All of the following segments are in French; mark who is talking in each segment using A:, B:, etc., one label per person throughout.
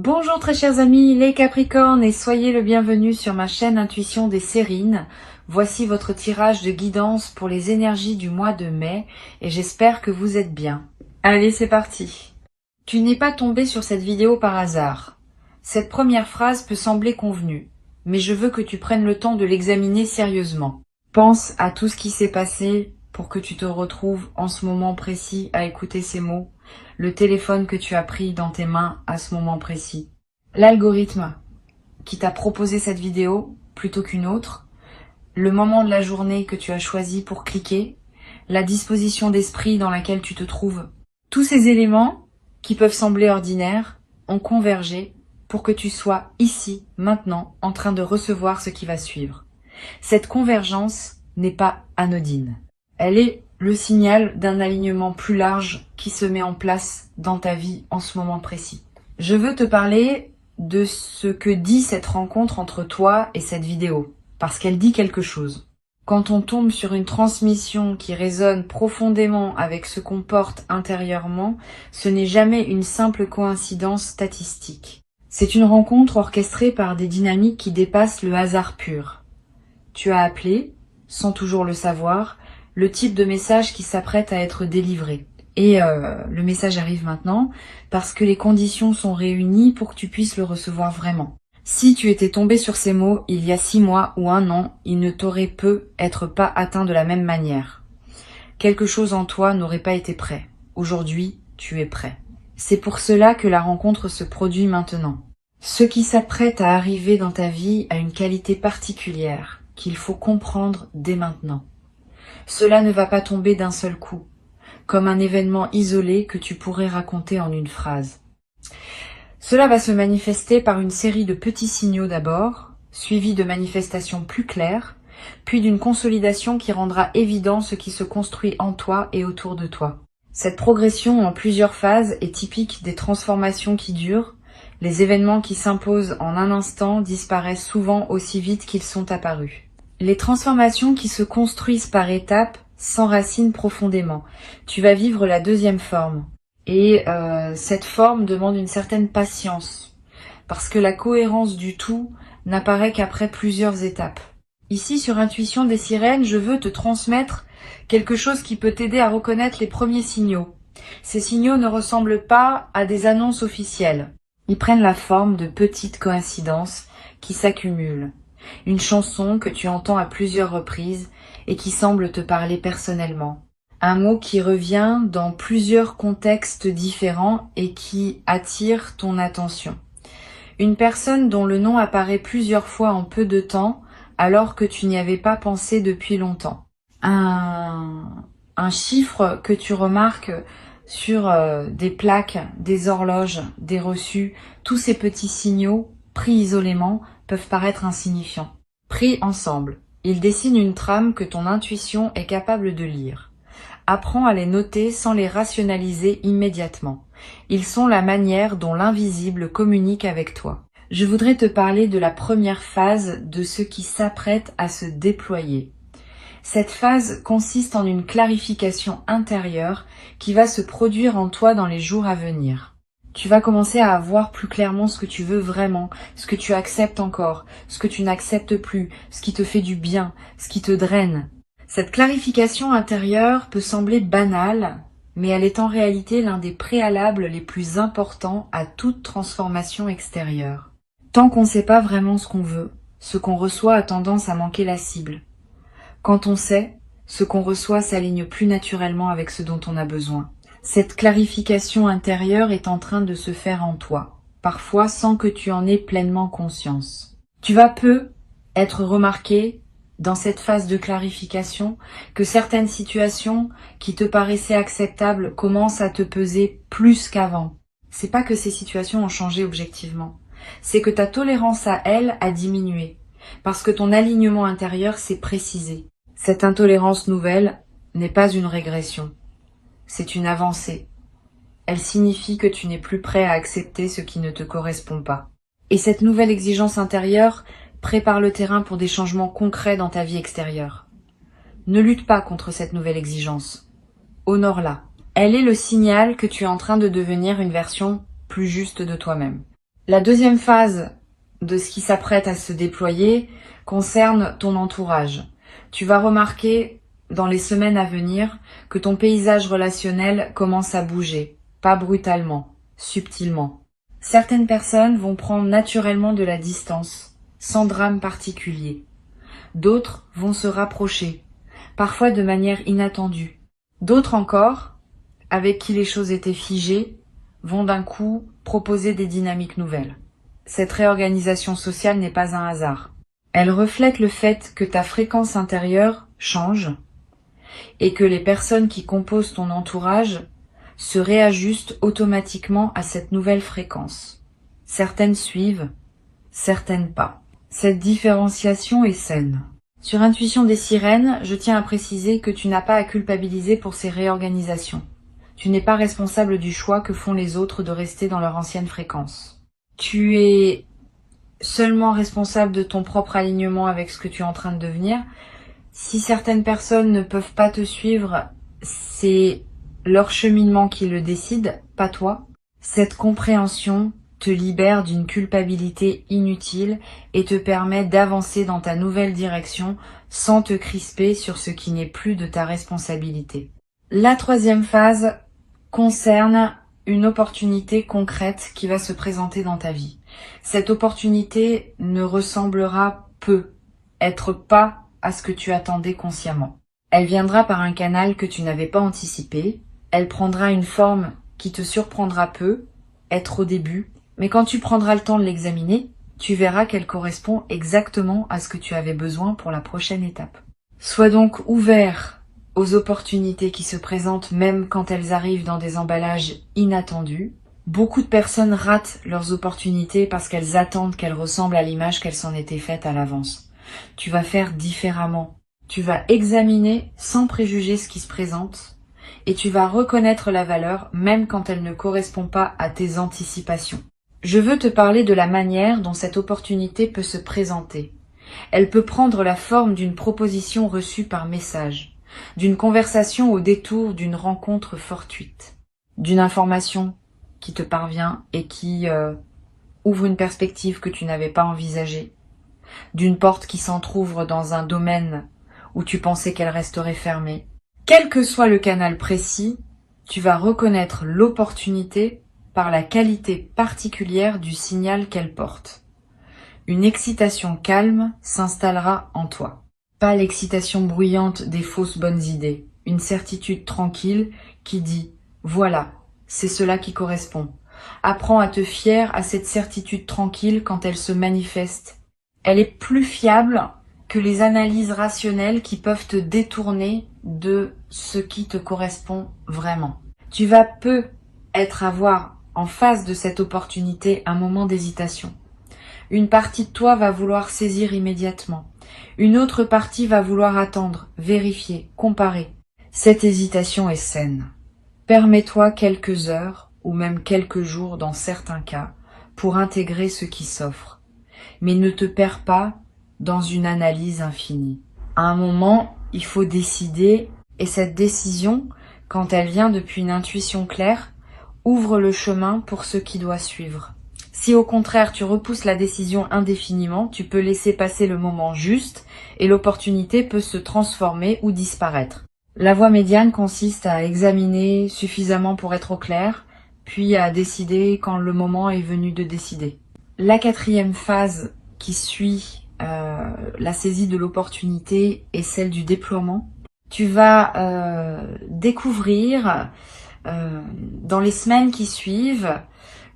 A: Bonjour très chers amis, les Capricornes, et soyez le bienvenu sur ma chaîne Intuition des Sérines. Voici votre tirage de guidance pour les énergies du mois de mai et j'espère que vous êtes bien. Allez, c'est parti. Tu n'es pas tombé sur cette vidéo par hasard. Cette première phrase peut sembler convenue, mais je veux que tu prennes le temps de l'examiner sérieusement. Pense à tout ce qui s'est passé pour que tu te retrouves en ce moment précis à écouter ces mots. Le téléphone que tu as pris dans tes mains à ce moment précis. L'algorithme qui t'a proposé cette vidéo plutôt qu'une autre. Le moment de la journée que tu as choisi pour cliquer. La disposition d'esprit dans laquelle tu te trouves. Tous ces éléments qui peuvent sembler ordinaires ont convergé pour que tu sois ici, maintenant, en train de recevoir ce qui va suivre. Cette convergence n'est pas anodine. Elle est le signal d'un alignement plus large qui se met en place dans ta vie en ce moment précis. Je veux te parler de ce que dit cette rencontre entre toi et cette vidéo, parce qu'elle dit quelque chose. Quand on tombe sur une transmission qui résonne profondément avec ce qu'on porte intérieurement, ce n'est jamais une simple coïncidence statistique. C'est une rencontre orchestrée par des dynamiques qui dépassent le hasard pur. Tu as appelé, sans toujours le savoir, le type de message qui s'apprête à être délivré. Et le message arrive maintenant parce que les conditions sont réunies pour que tu puisses le recevoir vraiment. Si tu étais tombé sur ces mots il y a 6 mois ou 1 an, il ne t'aurait peut-être pas atteint de la même manière. Quelque chose en toi n'aurait pas été prêt. Aujourd'hui, tu es prêt. C'est pour cela que la rencontre se produit maintenant. Ce qui s'apprête à arriver dans ta vie a une qualité particulière qu'il faut comprendre dès maintenant. Cela ne va pas tomber d'un seul coup, comme un événement isolé que tu pourrais raconter en une phrase. Cela va se manifester par une série de petits signaux d'abord, suivis de manifestations plus claires, puis d'une consolidation qui rendra évident ce qui se construit en toi et autour de toi. Cette progression en plusieurs phases est typique des transformations qui durent. Les événements qui s'imposent en un instant disparaissent souvent aussi vite qu'ils sont apparus. Les transformations qui se construisent par étapes s'enracinent profondément. Tu vas vivre la deuxième forme. Et cette forme demande une certaine patience. Parce que la cohérence du tout n'apparaît qu'après plusieurs étapes. Ici, sur Intuition des Sirènes, je veux te transmettre quelque chose qui peut t'aider à reconnaître les premiers signaux. Ces signaux ne ressemblent pas à des annonces officielles. Ils prennent la forme de petites coïncidences qui s'accumulent. Une chanson que tu entends à plusieurs reprises et qui semble te parler personnellement. Un mot qui revient dans plusieurs contextes différents et qui attire ton attention. Une personne dont le nom apparaît plusieurs fois en peu de temps alors que tu n'y avais pas pensé depuis longtemps. Un chiffre que tu remarques sur des plaques, des horloges, des reçus, tous ces petits signaux pris isolément peuvent paraître insignifiants. Pris ensemble, ils dessinent une trame que ton intuition est capable de lire. Apprends à les noter sans les rationaliser immédiatement. Ils sont la manière dont l'invisible communique avec toi. Je voudrais te parler de la première phase de ce qui s'apprête à se déployer. Cette phase consiste en une clarification intérieure qui va se produire en toi dans les jours à venir. Tu vas commencer à voir plus clairement ce que tu veux vraiment, ce que tu acceptes encore, ce que tu n'acceptes plus, ce qui te fait du bien, ce qui te draine. Cette clarification intérieure peut sembler banale, mais elle est en réalité l'un des préalables les plus importants à toute transformation extérieure. Tant qu'on ne sait pas vraiment ce qu'on veut, ce qu'on reçoit a tendance à manquer la cible. Quand on sait, ce qu'on reçoit s'aligne plus naturellement avec ce dont on a besoin. Cette clarification intérieure est en train de se faire en toi, parfois sans que tu en aies pleinement conscience. Tu vas peu être remarqué dans cette phase de clarification que certaines situations qui te paraissaient acceptables commencent à te peser plus qu'avant. C'est pas que ces situations ont changé objectivement, c'est que ta tolérance à elles a diminué, parce que ton alignement intérieur s'est précisé. Cette intolérance nouvelle n'est pas une régression. C'est une avancée. Elle signifie que tu n'es plus prêt à accepter ce qui ne te correspond pas. Et cette nouvelle exigence intérieure prépare le terrain pour des changements concrets dans ta vie extérieure. Ne lutte pas contre cette nouvelle exigence. Honore-la. Elle est le signal que tu es en train de devenir une version plus juste de toi-même. La deuxième phase de ce qui s'apprête à se déployer concerne ton entourage. Tu vas remarquer dans les semaines à venir que ton paysage relationnel commence à bouger, pas brutalement, subtilement. Certaines personnes vont prendre naturellement de la distance, sans drame particulier. D'autres vont se rapprocher, parfois de manière inattendue. D'autres encore, avec qui les choses étaient figées, vont d'un coup proposer des dynamiques nouvelles. Cette réorganisation sociale n'est pas un hasard. Elle reflète le fait que ta fréquence intérieure change et que les personnes qui composent ton entourage se réajustent automatiquement à cette nouvelle fréquence. Certaines suivent, certaines pas. Cette différenciation est saine. Sur Intuition des sirènes, je tiens à préciser que tu n'as pas à culpabiliser pour ces réorganisations. Tu n'es pas responsable du choix que font les autres de rester dans leur ancienne fréquence. Tu es seulement responsable de ton propre alignement avec ce que tu es en train de devenir. Si certaines personnes ne peuvent pas te suivre, c'est leur cheminement qui le décide, pas toi. Cette compréhension te libère d'une culpabilité inutile et te permet d'avancer dans ta nouvelle direction sans te crisper sur ce qui n'est plus de ta responsabilité. La troisième phase concerne une opportunité concrète qui va se présenter dans ta vie. Cette opportunité ne ressemblera être pas à ce que tu attendais consciemment. Elle viendra par un canal que tu n'avais pas anticipé. Elle prendra une forme qui te surprendra peu, être au début, mais quand tu prendras le temps de l'examiner, tu verras qu'elle correspond exactement à ce que tu avais besoin pour la prochaine étape. Sois donc ouvert aux opportunités qui se présentent même quand elles arrivent dans des emballages inattendus. Beaucoup de personnes ratent leurs opportunités parce qu'elles attendent qu'elles ressemblent à l'image qu'elles s'en étaient faites à l'avance. Tu vas faire différemment. Tu vas examiner sans préjuger ce qui se présente et tu vas reconnaître la valeur même quand elle ne correspond pas à tes anticipations. Je veux te parler de la manière dont cette opportunité peut se présenter. Elle peut prendre la forme d'une proposition reçue par message, d'une conversation au détour d'une rencontre fortuite, d'une information qui te parvient et qui ouvre une perspective que tu n'avais pas envisagée, d'une porte qui s'entrouvre dans un domaine où tu pensais qu'elle resterait fermée. Quel que soit le canal précis, tu vas reconnaître l'opportunité par la qualité particulière du signal qu'elle porte. Une excitation calme s'installera en toi. Pas l'excitation bruyante des fausses bonnes idées, une certitude tranquille qui dit « Voilà, c'est cela qui correspond ». Apprends à te fier à cette certitude tranquille quand elle se manifeste. Elle est plus fiable que les analyses rationnelles qui peuvent te détourner de ce qui te correspond vraiment. Tu vas avoir en face de cette opportunité un moment d'hésitation. Une partie de toi va vouloir saisir immédiatement. Une autre partie va vouloir attendre, vérifier, comparer. Cette hésitation est saine. Permets-toi quelques heures ou même quelques jours dans certains cas pour intégrer ce qui s'offre. Mais ne te perds pas dans une analyse infinie. À un moment, il faut décider et cette décision, quand elle vient depuis une intuition claire, ouvre le chemin pour ce qui doit suivre. Si au contraire tu repousses la décision indéfiniment, tu peux laisser passer le moment juste et l'opportunité peut se transformer ou disparaître. La voie médiane consiste à examiner suffisamment pour être au clair, puis à décider quand le moment est venu de décider. La quatrième phase qui suit la saisie de l'opportunité est celle du déploiement. Tu vas découvrir dans les semaines qui suivent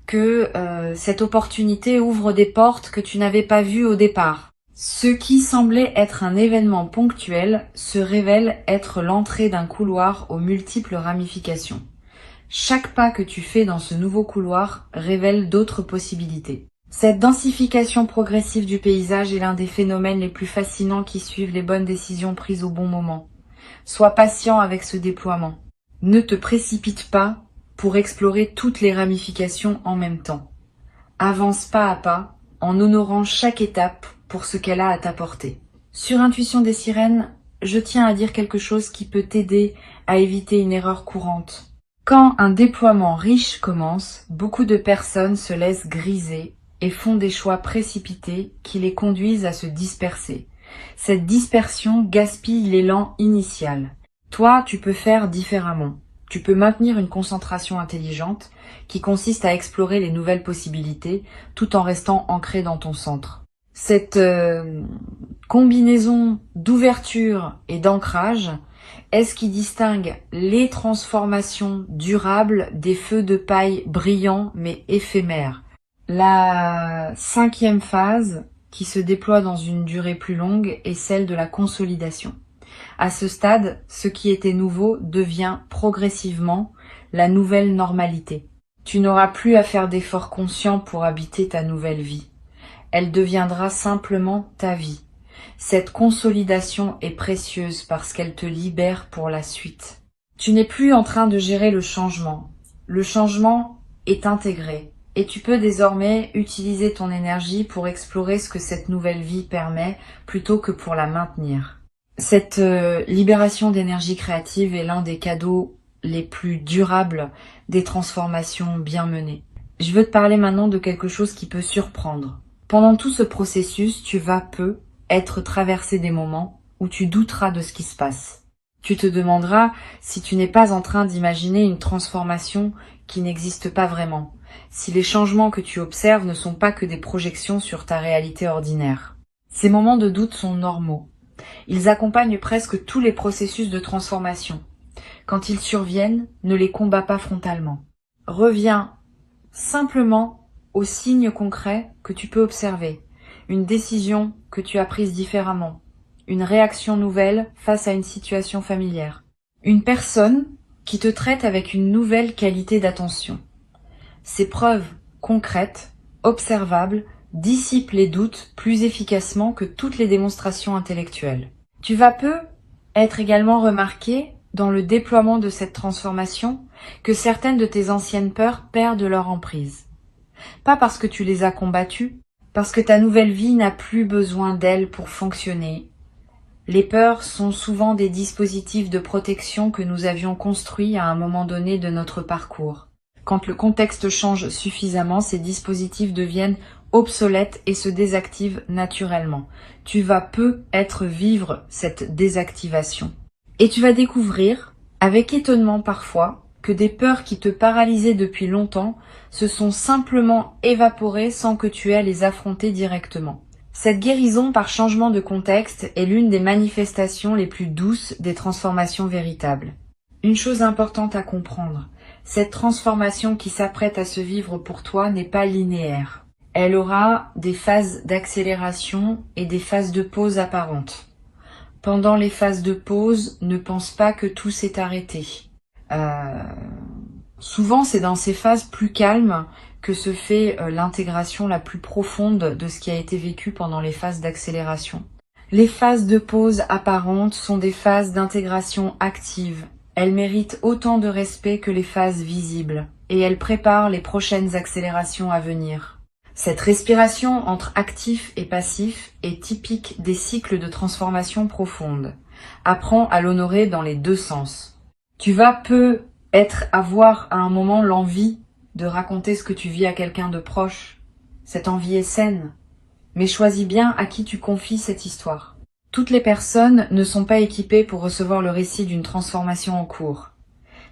A: que cette opportunité ouvre des portes que tu n'avais pas vues au départ. Ce qui semblait être un événement ponctuel se révèle être l'entrée d'un couloir aux multiples ramifications. Chaque pas que tu fais dans ce nouveau couloir révèle d'autres possibilités. Cette densification progressive du paysage est l'un des phénomènes les plus fascinants qui suivent les bonnes décisions prises au bon moment. Sois patient avec ce déploiement. Ne te précipite pas pour explorer toutes les ramifications en même temps. Avance pas à pas en honorant chaque étape pour ce qu'elle a à t'apporter. Sur Intuition des sirènes, je tiens à dire quelque chose qui peut t'aider à éviter une erreur courante. Quand un déploiement riche commence, beaucoup de personnes se laissent griser et font des choix précipités qui les conduisent à se disperser. Cette dispersion gaspille l'élan initial. Toi, tu peux faire différemment. Tu peux maintenir une concentration intelligente qui consiste à explorer les nouvelles possibilités tout en restant ancré dans ton centre. Cette combinaison d'ouverture et d'ancrage est ce qui distingue les transformations durables des feux de paille brillants mais éphémères. La 5e phase, qui se déploie dans une durée plus longue, est celle de la consolidation. À ce stade, ce qui était nouveau devient progressivement la nouvelle normalité. Tu n'auras plus à faire d'efforts conscients pour habiter ta nouvelle vie. Elle deviendra simplement ta vie. Cette consolidation est précieuse parce qu'elle te libère pour la suite. Tu n'es plus en train de gérer le changement. Le changement est intégré et tu peux désormais utiliser ton énergie pour explorer ce que cette nouvelle vie permet plutôt que pour la maintenir. Cette libération d'énergie créative est l'un des cadeaux les plus durables des transformations bien menées. Je veux te parler maintenant de quelque chose qui peut surprendre. Pendant tout ce processus, tu vas être traversé des moments où tu douteras de ce qui se passe. Tu te demanderas si tu n'es pas en train d'imaginer une transformation qui n'existe pas vraiment, si les changements que tu observes ne sont pas que des projections sur ta réalité ordinaire. Ces moments de doute sont normaux. Ils accompagnent presque tous les processus de transformation. Quand ils surviennent, ne les combats pas frontalement. Reviens simplement aux signes concrets que tu peux observer. Une décision que tu as prise différemment. Une réaction nouvelle face à une situation familière. Une personne qui te traite avec une nouvelle qualité d'attention. Ces preuves concrètes, observables, dissipent les doutes plus efficacement que toutes les démonstrations intellectuelles. Tu vas être également remarqué dans le déploiement de cette transformation que certaines de tes anciennes peurs perdent leur emprise. Pas parce que tu les as combattues, parce que ta nouvelle vie n'a plus besoin d'elles pour fonctionner. Les peurs sont souvent des dispositifs de protection que nous avions construits à un moment donné de notre parcours. Quand le contexte change suffisamment, ces dispositifs deviennent obsolètes et se désactivent naturellement. Tu vas vivre cette désactivation. Et tu vas découvrir, avec étonnement parfois, que des peurs qui te paralysaient depuis longtemps se sont simplement évaporées sans que tu aies à les affronter directement. Cette guérison par changement de contexte est l'une des manifestations les plus douces des transformations véritables. Une chose importante à comprendre, cette transformation qui s'apprête à se vivre pour toi n'est pas linéaire. Elle aura des phases d'accélération et des phases de pause apparentes. Pendant les phases de pause, ne pense pas que tout s'est arrêté. Souvent, c'est dans ces phases plus calmes que se fait l'intégration la plus profonde de ce qui a été vécu pendant les phases d'accélération. Les phases de pause apparentes sont des phases d'intégration active. Elles méritent autant de respect que les phases visibles, et elles préparent les prochaines accélérations à venir. Cette respiration entre actif et passif est typique des cycles de transformation profonde. Apprends à l'honorer dans les deux sens. Tu vas avoir à un moment l'envie de raconter ce que tu vis à quelqu'un de proche. Cette envie est saine, mais choisis bien à qui tu confies cette histoire. Toutes les personnes ne sont pas équipées pour recevoir le récit d'une transformation en cours.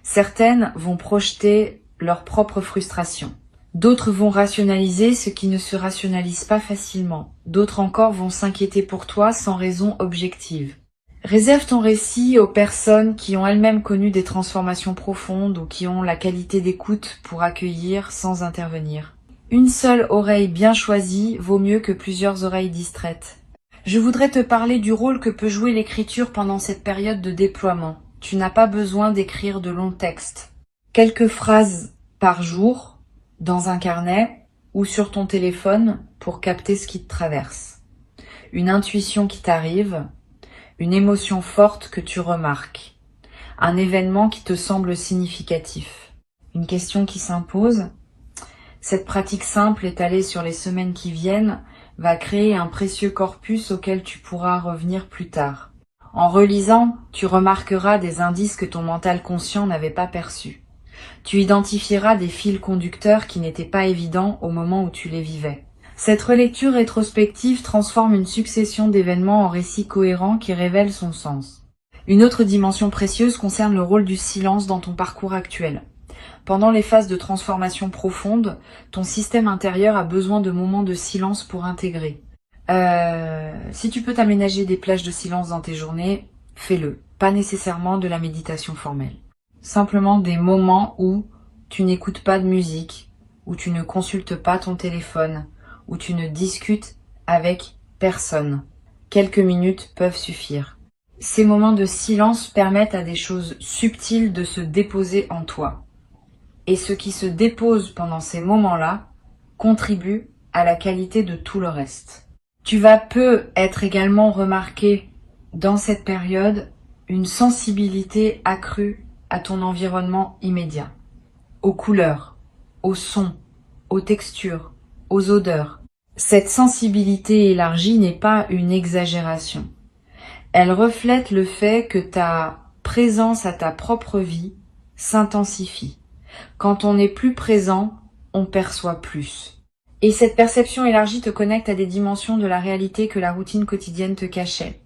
A: Certaines vont projeter leur propre frustration. D'autres vont rationaliser ce qui ne se rationalise pas facilement. D'autres encore vont s'inquiéter pour toi sans raison objective. Réserve ton récit aux personnes qui ont elles-mêmes connu des transformations profondes ou qui ont la qualité d'écoute pour accueillir sans intervenir. Une seule oreille bien choisie vaut mieux que plusieurs oreilles distraites. Je voudrais te parler du rôle que peut jouer l'écriture pendant cette période de déploiement. Tu n'as pas besoin d'écrire de longs textes. Quelques phrases par jour, dans un carnet ou sur ton téléphone pour capter ce qui te traverse. Une intuition qui t'arrive, une émotion forte que tu remarques, un événement qui te semble significatif, une question qui s'impose. Cette pratique simple étalée sur les semaines qui viennent va créer un précieux corpus auquel tu pourras revenir plus tard. En relisant, tu remarqueras des indices que ton mental conscient n'avait pas perçus. Tu identifieras des fils conducteurs qui n'étaient pas évidents au moment où tu les vivais. Cette relecture rétrospective transforme une succession d'événements en récits cohérents qui révèlent son sens. Une autre dimension précieuse concerne le rôle du silence dans ton parcours actuel. Pendant les phases de transformation profonde, ton système intérieur a besoin de moments de silence pour intégrer. Si tu peux t'aménager des plages de silence dans tes journées, fais-le. Pas nécessairement de la méditation formelle. Simplement des moments où tu n'écoutes pas de musique, où tu ne consultes pas ton téléphone, où tu ne discutes avec personne. Quelques minutes peuvent suffire. Ces moments de silence permettent à des choses subtiles de se déposer en toi. Et ce qui se dépose pendant ces moments-là contribue à la qualité de tout le reste. Tu vas peu être également remarqué dans cette période une sensibilité accrue à ton environnement immédiat, aux couleurs, aux sons, aux textures, aux odeurs. Cette sensibilité élargie n'est pas une exagération. Elle reflète le fait que ta présence à ta propre vie s'intensifie. Quand on est plus présent, on perçoit plus. Et cette perception élargie te connecte à des dimensions de la réalité que la routine quotidienne te cachait.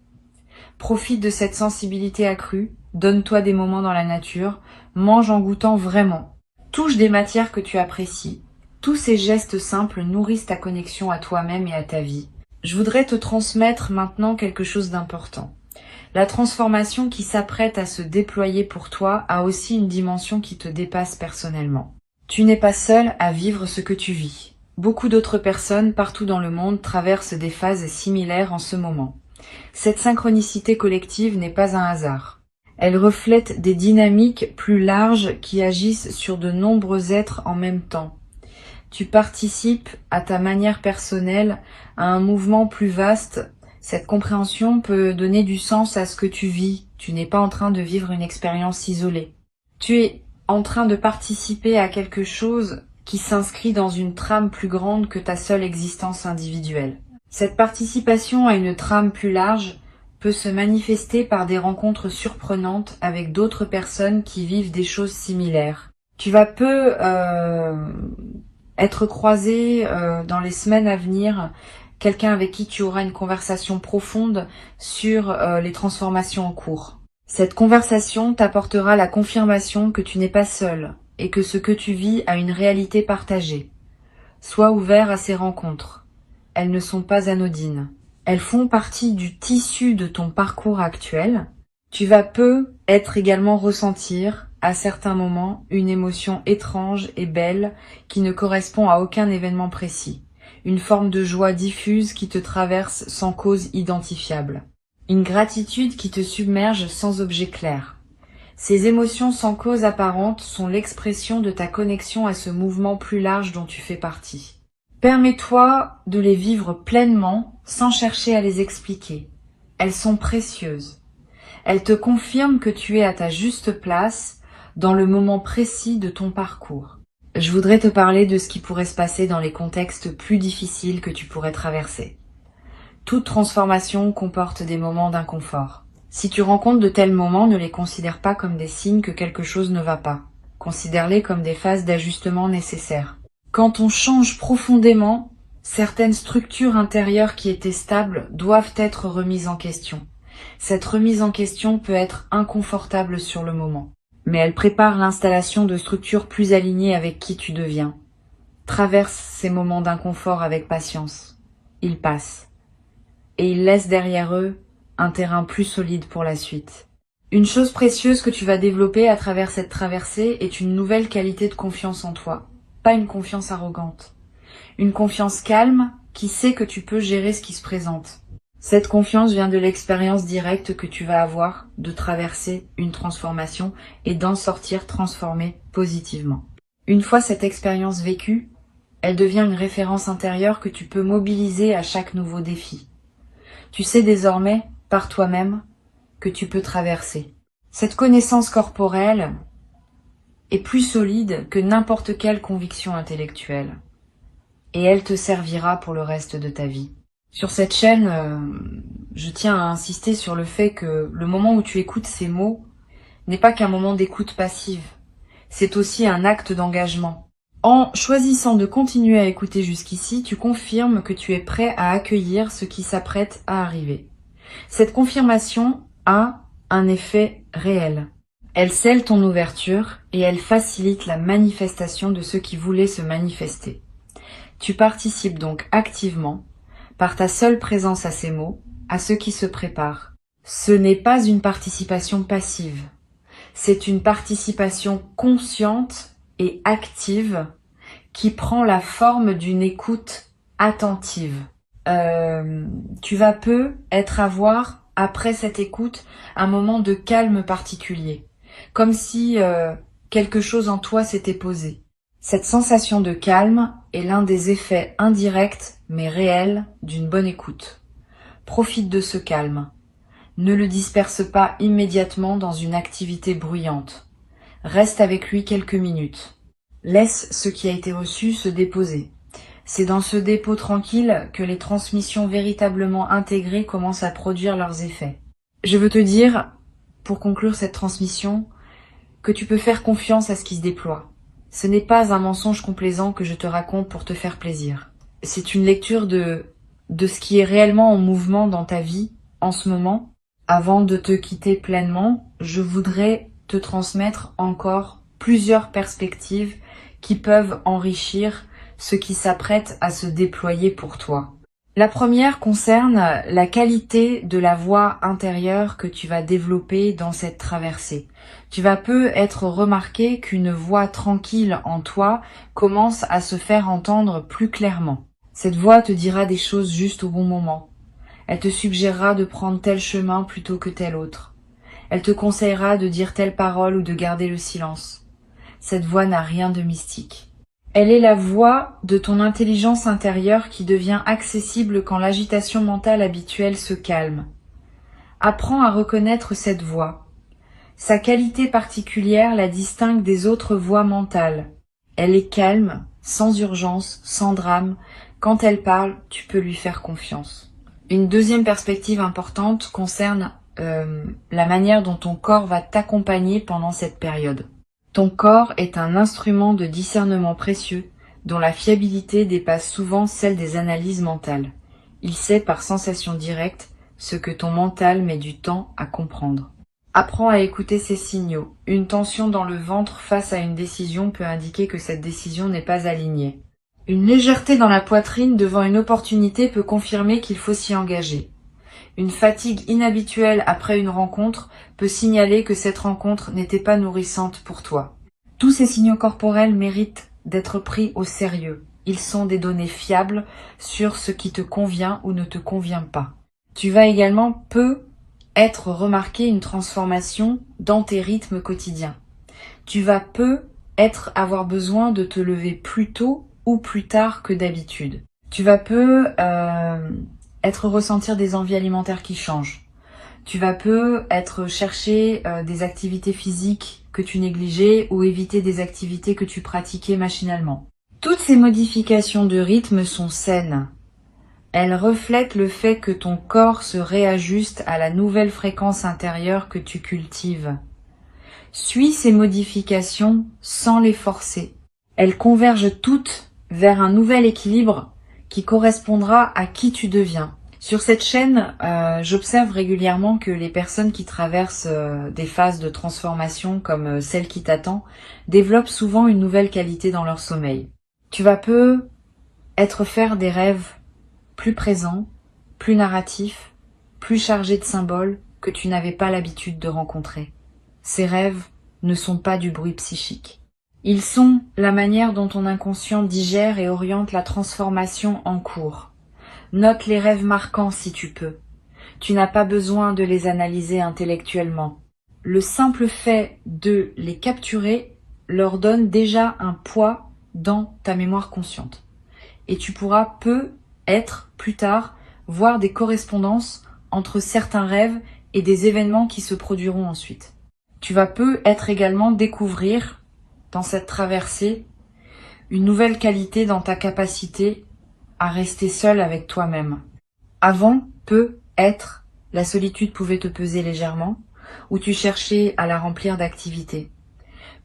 A: Profite de cette sensibilité accrue, donne-toi des moments dans la nature, mange en goûtant vraiment. Touche des matières que tu apprécies. Tous ces gestes simples nourrissent ta connexion à toi-même et à ta vie. Je voudrais te transmettre maintenant quelque chose d'important. La transformation qui s'apprête à se déployer pour toi a aussi une dimension qui te dépasse personnellement. Tu n'es pas seul à vivre ce que tu vis. Beaucoup d'autres personnes partout dans le monde traversent des phases similaires en ce moment. Cette synchronicité collective n'est pas un hasard. Elle reflète des dynamiques plus larges qui agissent sur de nombreux êtres en même temps. Tu participes à ta manière personnelle à un mouvement plus vaste. Cette compréhension peut donner du sens à ce que tu vis. Tu n'es pas en train de vivre une expérience isolée. Tu es en train de participer à quelque chose qui s'inscrit dans une trame plus grande que ta seule existence individuelle. Cette participation à une trame plus large peut se manifester par des rencontres surprenantes avec d'autres personnes qui vivent des choses similaires. Tu vas peu être croisé dans les semaines à venir quelqu'un avec qui tu auras une conversation profonde sur les transformations en cours. Cette conversation t'apportera la confirmation que tu n'es pas seul et que ce que tu vis a une réalité partagée. Sois ouvert à ces rencontres. Elles ne sont pas anodines. Elles font partie du tissu de ton parcours actuel. Tu vas peu être également ressentir, à certains moments, une émotion étrange et belle qui ne correspond à aucun événement précis. Une forme de joie diffuse qui te traverse sans cause identifiable. Une gratitude qui te submerge sans objet clair. Ces émotions sans cause apparente sont l'expression de ta connexion à ce mouvement plus large dont tu fais partie. Permets-toi de les vivre pleinement sans chercher à les expliquer. Elles sont précieuses. Elles te confirment que tu es à ta juste place dans le moment précis de ton parcours. Je voudrais te parler de ce qui pourrait se passer dans les contextes plus difficiles que tu pourrais traverser. Toute transformation comporte des moments d'inconfort. Si tu rencontres de tels moments, ne les considère pas comme des signes que quelque chose ne va pas. Considère-les comme des phases d'ajustement nécessaires. Quand on change profondément, certaines structures intérieures qui étaient stables doivent être remises en question. Cette remise en question peut être inconfortable sur le moment, mais elle prépare l'installation de structures plus alignées avec qui tu deviens. Traverse ces moments d'inconfort avec patience. Ils passent. Et ils laissent derrière eux un terrain plus solide pour la suite. Une chose précieuse que tu vas développer à travers cette traversée est une nouvelle qualité de confiance en toi. Pas une confiance arrogante. Une confiance calme qui sait que tu peux gérer ce qui se présente. Cette confiance vient de l'expérience directe que tu vas avoir de traverser une transformation et d'en sortir transformé positivement. Une fois cette expérience vécue, elle devient une référence intérieure que tu peux mobiliser à chaque nouveau défi. Tu sais désormais, par toi-même, que tu peux traverser. Cette connaissance corporelle est plus solide que n'importe quelle conviction intellectuelle. Et elle te servira pour le reste de ta vie. Sur cette chaîne, je tiens à insister sur le fait que le moment où tu écoutes ces mots n'est pas qu'un moment d'écoute passive. C'est aussi un acte d'engagement. En choisissant de continuer à écouter jusqu'ici, tu confirmes que tu es prêt à accueillir ce qui s'apprête à arriver. Cette confirmation a un effet réel. Elle scelle ton ouverture et elle facilite la manifestation de ce qui voulait se manifester. Tu participes donc activement, par ta seule présence à ces mots, à ce qui se prépare. Ce n'est pas une participation passive, c'est une participation consciente et active qui prend la forme d'une écoute attentive. Tu vas avoir, après cette écoute, un moment de calme particulier, comme si quelque chose en toi s'était posé. Cette sensation de calme est l'un des effets indirects mais réels d'une bonne écoute. Profite de ce calme. Ne le disperse pas immédiatement dans une activité bruyante. Reste avec lui quelques minutes. Laisse ce qui a été reçu se déposer. C'est dans ce dépôt tranquille que les transmissions véritablement intégrées commencent à produire leurs effets. Je veux te dire, pour conclure cette transmission, que tu peux faire confiance à ce qui se déploie. Ce n'est pas un mensonge complaisant que je te raconte pour te faire plaisir. C'est une lecture de ce qui est réellement en mouvement dans ta vie en ce moment. Avant de te quitter pleinement, je voudrais te transmettre encore plusieurs perspectives qui peuvent enrichir ce qui s'apprête à se déployer pour toi. La première concerne la qualité de la voix intérieure que tu vas développer dans cette traversée. Tu vas être remarqué qu'une voix tranquille en toi commence à se faire entendre plus clairement. Cette voix te dira des choses juste au bon moment. Elle te suggérera de prendre tel chemin plutôt que tel autre. Elle te conseillera de dire telle parole ou de garder le silence. Cette voix n'a rien de mystique. Elle est la voix de ton intelligence intérieure qui devient accessible quand l'agitation mentale habituelle se calme. Apprends à reconnaître cette voix. Sa qualité particulière la distingue des autres voix mentales. Elle est calme, sans urgence, sans drame. Quand elle parle, tu peux lui faire confiance. Une deuxième perspective importante concerne la manière dont ton corps va t'accompagner pendant cette période. Ton corps est un instrument de discernement précieux dont la fiabilité dépasse souvent celle des analyses mentales. Il sait par sensation directe ce que ton mental met du temps à comprendre. Apprends à écouter ces signaux. Une tension dans le ventre face à une décision peut indiquer que cette décision n'est pas alignée. Une légèreté dans la poitrine devant une opportunité peut confirmer qu'il faut s'y engager. Une fatigue inhabituelle après une rencontre peut signaler que cette rencontre n'était pas nourrissante pour toi. Tous ces signaux corporels méritent d'être pris au sérieux. Ils sont des données fiables sur ce qui te convient ou ne te convient pas. Tu vas également être remarqué une transformation dans tes rythmes quotidiens. Tu vas avoir besoin de te lever plus tôt ou plus tard que d'habitude. Tu vas ressentir des envies alimentaires qui changent. Tu vas chercher des activités physiques que tu négligeais ou éviter des activités que tu pratiquais machinalement. Toutes ces modifications de rythme sont saines. Elles reflètent le fait que ton corps se réajuste à la nouvelle fréquence intérieure que tu cultives. Suis ces modifications sans les forcer. Elles convergent toutes vers un nouvel équilibre qui correspondra à qui tu deviens. Sur cette chaîne, j'observe régulièrement que les personnes qui traversent des phases de transformation comme celle qui t'attend développent souvent une nouvelle qualité dans leur sommeil. Tu vas faire des rêves plus présents, plus narratifs, plus chargés de symboles que tu n'avais pas l'habitude de rencontrer. Ces rêves ne sont pas du bruit psychique. Ils sont la manière dont ton inconscient digère et oriente la transformation en cours. Note les rêves marquants si tu peux. Tu n'as pas besoin de les analyser intellectuellement. Le simple fait de les capturer leur donne déjà un poids dans ta mémoire consciente. Et tu pourras plus tard, voir des correspondances entre certains rêves et des événements qui se produiront ensuite. Tu vas également découvrir, dans cette traversée, une nouvelle qualité dans ta capacité à rester seul avec toi-même. Avant, la solitude pouvait te peser légèrement, ou tu cherchais à la remplir d'activités.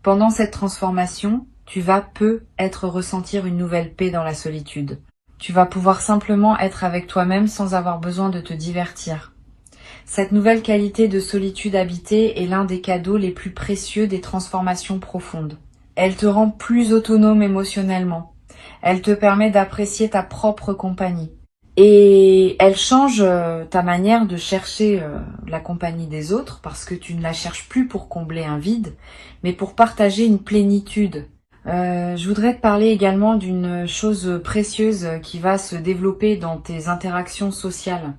A: Pendant cette transformation, tu vas peut-être ressentir une nouvelle paix dans la solitude. Tu vas pouvoir simplement être avec toi-même sans avoir besoin de te divertir. Cette nouvelle qualité de solitude habitée est l'un des cadeaux les plus précieux des transformations profondes. Elle te rend plus autonome émotionnellement. Elle te permet d'apprécier ta propre compagnie. Et elle change ta manière de chercher la compagnie des autres parce que tu ne la cherches plus pour combler un vide, mais pour partager une plénitude. Je voudrais te parler également d'une chose précieuse qui va se développer dans tes interactions sociales.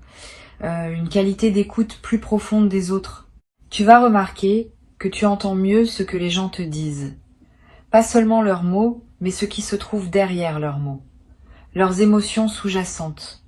A: Une qualité d'écoute plus profonde des autres. Tu vas remarquer que tu entends mieux ce que les gens te disent. Pas seulement leurs mots, mais ce qui se trouve derrière leurs mots. Leurs émotions sous-jacentes,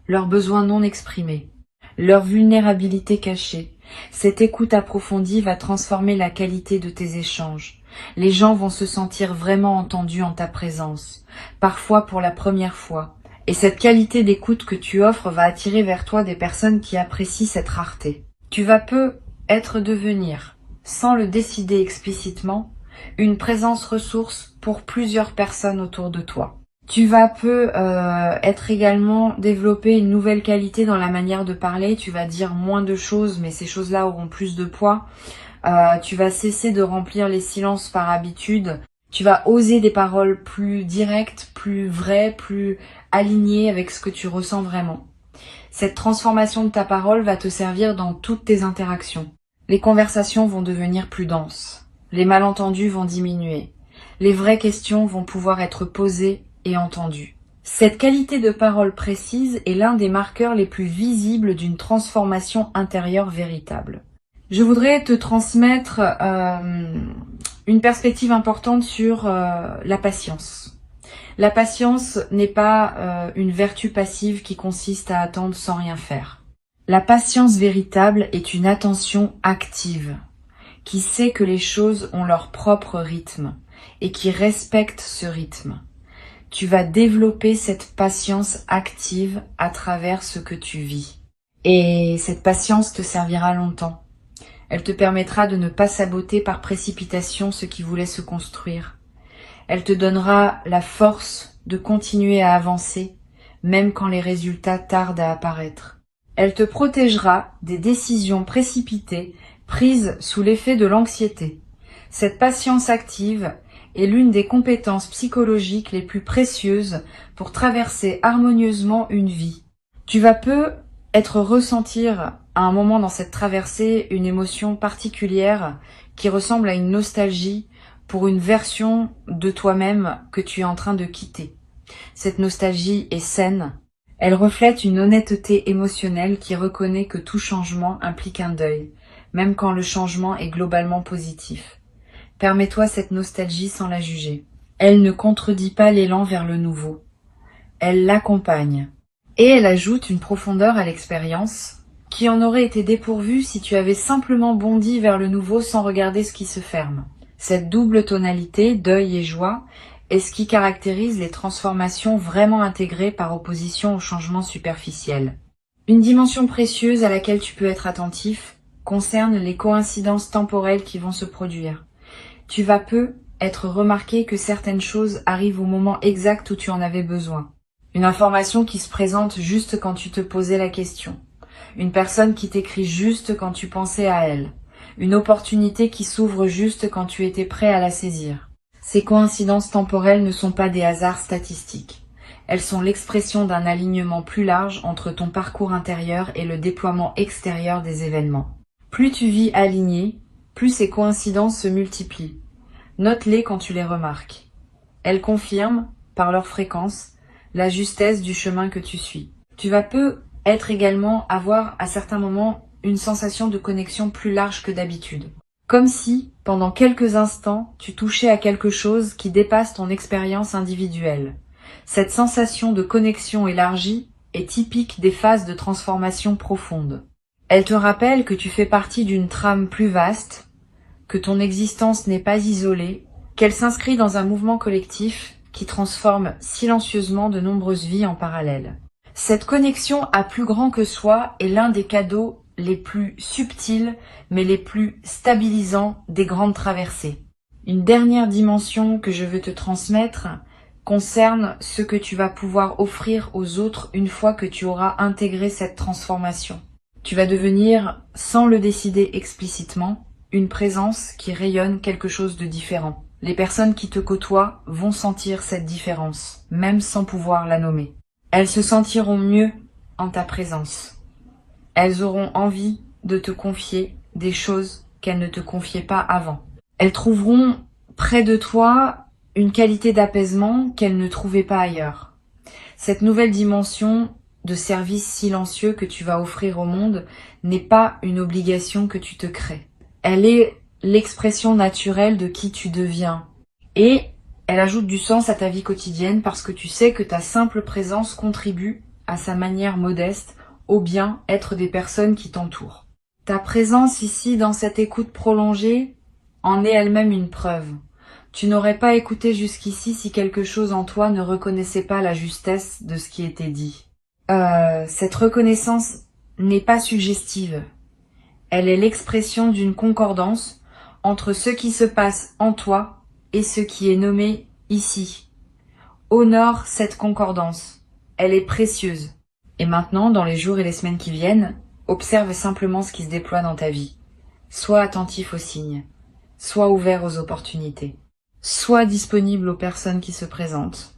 A: leurs besoins non exprimés, leur vulnérabilité cachée. Cette écoute approfondie va transformer la qualité de tes échanges. Les gens vont se sentir vraiment entendus en ta présence, parfois pour la première fois. Et cette qualité d'écoute que tu offres va attirer vers toi des personnes qui apprécient cette rareté. Tu vas peut-être devenir, sans le décider explicitement, une présence ressource pour plusieurs personnes autour de toi. Tu vas être également développer une nouvelle qualité dans la manière de parler. Tu vas dire moins de choses, mais ces choses-là auront plus de poids. Tu vas cesser de remplir les silences par habitude. Tu vas oser des paroles plus directes, plus vraies, plus alignées avec ce que tu ressens vraiment. Cette transformation de ta parole va te servir dans toutes tes interactions. Les conversations vont devenir plus denses. Les malentendus vont diminuer. Les vraies questions vont pouvoir être posées et entendues. Cette qualité de parole précise est l'un des marqueurs les plus visibles d'une transformation intérieure véritable. Je voudrais te transmettre une perspective importante sur la patience. La patience n'est pas une vertu passive qui consiste à attendre sans rien faire. La patience véritable est une attention active, qui sait que les choses ont leur propre rythme et qui respecte ce rythme. Tu vas développer cette patience active à travers ce que tu vis. Et cette patience te servira longtemps. Elle te permettra de ne pas saboter par précipitation ce qui voulait se construire. Elle te donnera la force de continuer à avancer, même quand les résultats tardent à apparaître. Elle te protégera des décisions précipitées prises sous l'effet de l'anxiété. Cette patience active est l'une des compétences psychologiques les plus précieuses pour traverser harmonieusement une vie. Tu vas peut-être ressentir à un moment dans cette traversée une émotion particulière qui ressemble à une nostalgie pour une version de toi-même que tu es en train de quitter. Cette nostalgie est saine. Elle reflète une honnêteté émotionnelle qui reconnaît que tout changement implique un deuil, même quand le changement est globalement positif. Permets-toi cette nostalgie sans la juger. Elle ne contredit pas l'élan vers le nouveau. Elle l'accompagne. Et elle ajoute une profondeur à l'expérience qui en aurait été dépourvue si tu avais simplement bondi vers le nouveau sans regarder ce qui se ferme. Cette double tonalité, deuil et joie, est ce qui caractérise les transformations vraiment intégrées par opposition au changement superficiel. Une dimension précieuse à laquelle tu peux être attentif concerne les coïncidences temporelles qui vont se produire. Tu vas être remarqué que certaines choses arrivent au moment exact où tu en avais besoin. Une information qui se présente juste quand tu te posais la question. Une personne qui t'écrit juste quand tu pensais à elle. Une opportunité qui s'ouvre juste quand tu étais prêt à la saisir. Ces coïncidences temporelles ne sont pas des hasards statistiques. Elles sont l'expression d'un alignement plus large entre ton parcours intérieur et le déploiement extérieur des événements. Plus tu vis aligné, plus ces coïncidences se multiplient. Note-les quand tu les remarques. Elles confirment, par leur fréquence, la justesse du chemin que tu suis. Tu vas peut-être également avoir à certains moments une sensation de connexion plus large que d'habitude. Comme si, pendant quelques instants, tu touchais à quelque chose qui dépasse ton expérience individuelle. Cette sensation de connexion élargie est typique des phases de transformation profonde. Elle te rappelle que tu fais partie d'une trame plus vaste, que ton existence n'est pas isolée, qu'elle s'inscrit dans un mouvement collectif qui transforme silencieusement de nombreuses vies en parallèle. Cette connexion à plus grand que soi est l'un des cadeaux les plus subtils mais les plus stabilisants des grandes traversées. Une dernière dimension que je veux te transmettre concerne ce que tu vas pouvoir offrir aux autres une fois que tu auras intégré cette transformation. Tu vas devenir, sans le décider explicitement, une présence qui rayonne quelque chose de différent. Les personnes qui te côtoient vont sentir cette différence, même sans pouvoir la nommer. Elles se sentiront mieux en ta présence. Elles auront envie de te confier des choses qu'elles ne te confiaient pas avant. Elles trouveront près de toi une qualité d'apaisement qu'elles ne trouvaient pas ailleurs. Cette nouvelle dimension de service silencieux que tu vas offrir au monde n'est pas une obligation que tu te crées. Elle est l'expression naturelle de qui tu deviens. Et elle ajoute du sens à ta vie quotidienne parce que tu sais que ta simple présence contribue, à sa manière modeste, au bien-être des personnes qui t'entourent. Ta présence ici, dans cette écoute prolongée, en est elle-même une preuve. Tu n'aurais pas écouté jusqu'ici si quelque chose en toi ne reconnaissait pas la justesse de ce qui était dit. Cette reconnaissance n'est pas suggestive. Elle est l'expression d'une concordance entre ce qui se passe en toi et ce qui est nommé ici. Honore cette concordance. Elle est précieuse. Et maintenant, dans les jours et les semaines qui viennent, observe simplement ce qui se déploie dans ta vie. Sois attentif aux signes. Sois ouvert aux opportunités. Sois disponible aux personnes qui se présentent.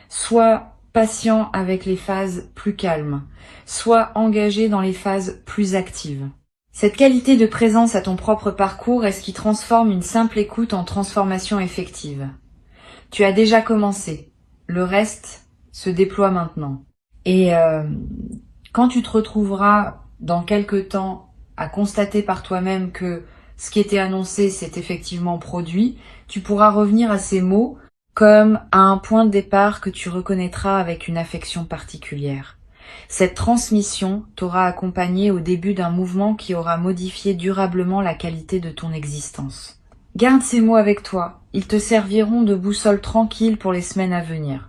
A: Sois patient avec les phases plus calmes. Sois engagé dans les phases plus actives. Cette qualité de présence à ton propre parcours est ce qui transforme une simple écoute en transformation effective. Tu as déjà commencé. Le reste se déploie maintenant. Et quand tu te retrouveras dans quelque temps à constater par toi-même que ce qui était annoncé s'est effectivement produit, tu pourras revenir à ces mots comme à un point de départ que tu reconnaîtras avec une affection particulière. Cette transmission t'aura accompagné au début d'un mouvement qui aura modifié durablement la qualité de ton existence. Garde ces mots avec toi, ils te serviront de boussole tranquille pour les semaines à venir.